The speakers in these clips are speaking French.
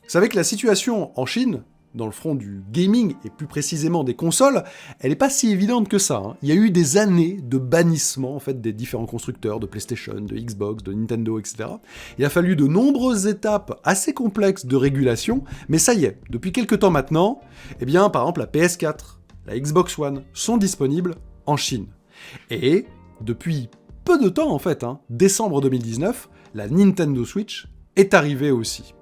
Vous savez que la situation en Chine, dans le front du gaming, et plus précisément des consoles, elle n'est pas si évidente que ça. Il y a eu des années de bannissement en fait, des différents constructeurs de PlayStation, de Xbox, de Nintendo, etc. Il a fallu de nombreuses étapes assez complexes de régulation, mais ça y est, depuis quelques temps maintenant, eh bien, par exemple la PS4, la Xbox One sont disponibles en Chine. Et depuis peu de temps en fait, décembre 2019, la Nintendo Switch est arrivée aussi.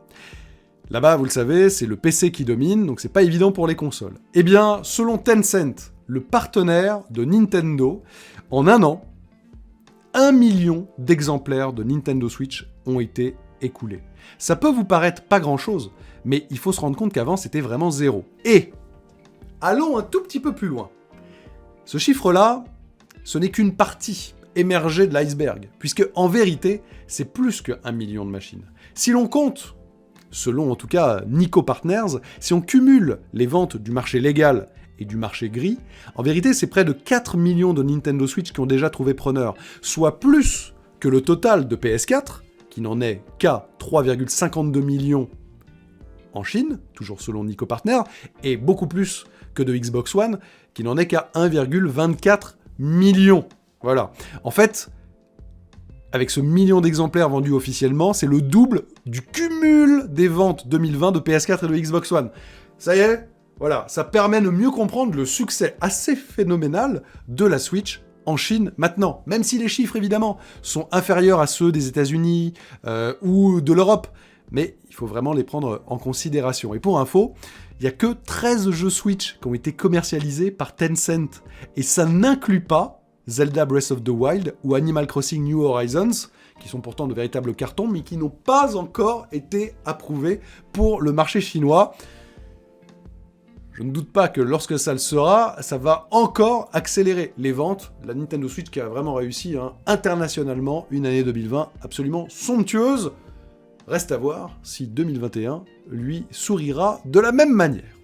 Là-bas, vous le savez, c'est le PC qui domine, donc c'est pas évident pour les consoles. Eh bien, selon Tencent, le partenaire de Nintendo, en un an, 1 million d'exemplaires de Nintendo Switch ont été écoulés. Ça peut vous paraître pas grand-chose, mais il faut se rendre compte qu'avant, c'était vraiment zéro. Et, allons un tout petit peu plus loin. Ce chiffre-là, ce n'est qu'une partie émergée de l'iceberg, puisque en vérité, c'est plus que 1 million de machines. Si l'on compte, selon en tout cas Nico Partners, si on cumule les ventes du marché légal et du marché gris, en vérité c'est près de 4 millions de Nintendo Switch qui ont déjà trouvé preneur, soit plus que le total de PS4, qui n'en est qu'à 3,52 millions en Chine, toujours selon Nico Partners, et beaucoup plus que de Xbox One, qui n'en est qu'à 1,24 million. Voilà. En fait, avec ce million d'exemplaires vendus officiellement, c'est le double du cumul des ventes 2020 de PS4 et de Xbox One. Ça y est, voilà, ça permet de mieux comprendre le succès assez phénoménal de la Switch en Chine maintenant. Même si les chiffres, évidemment, sont inférieurs à ceux des États-Unis ou de l'Europe. Mais il faut vraiment les prendre en considération. Et pour info, il n'y a que 13 jeux Switch qui ont été commercialisés par Tencent. Et ça n'inclut pas Zelda Breath of the Wild ou Animal Crossing New Horizons, qui sont pourtant de véritables cartons, mais qui n'ont pas encore été approuvés pour le marché chinois. Je ne doute pas que lorsque ça le sera, ça va encore accélérer les ventes. La Nintendo Switch qui a vraiment réussi internationalement une année 2020 absolument somptueuse. Reste à voir si 2021 lui sourira de la même manière.